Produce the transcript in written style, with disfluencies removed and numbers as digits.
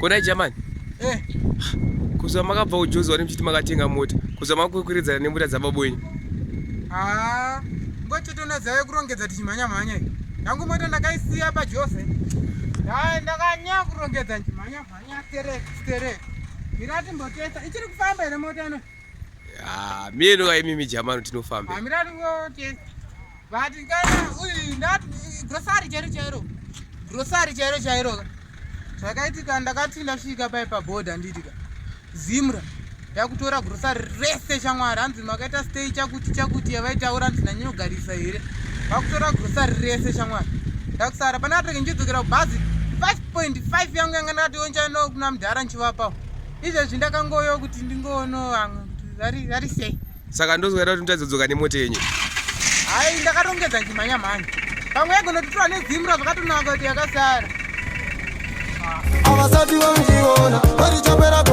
Kona jamani. Kuzwa makabva ujozwa nemuchiti makatenga mota. Kuzwa makwekweredzana nemota dzababa wenyu. Ngochitona zaye kurongedza tichimhanya mhanya. Yangu mota ndakaisiya paJose. Ndakanya kurongedza tichimhanya mhanya sterek. Mirati mbotesa ichiri kufamba ine mota ino. Mino kai mimi jamani tinofamba. Mirati ngotesa. Bati kana ndati grocery chairo. Zvakaitika ndakati ndasvika pa border nditika. Zimra yakutora grocery rese shamwari hanzi makaita stay chakuti yavaitaura ndina nyinogarisa here. Vakutora grocery rese shamwari. Ndakusara pana atoke nchidzokera kubhazi 5.5 yangu yanga ndationja no kuna mudhara nchivapa. Izvezvi ndakangoyo kuti ndingono vari sei. Saka ndozwera kuti mutadzodzoka nemota yenyu. Hai ndakarongedza nchimhanya mhanya. Pamwe yagonotitora nezimra zvakatonaka kuti yakasara. Avasati vamjiona, varichapera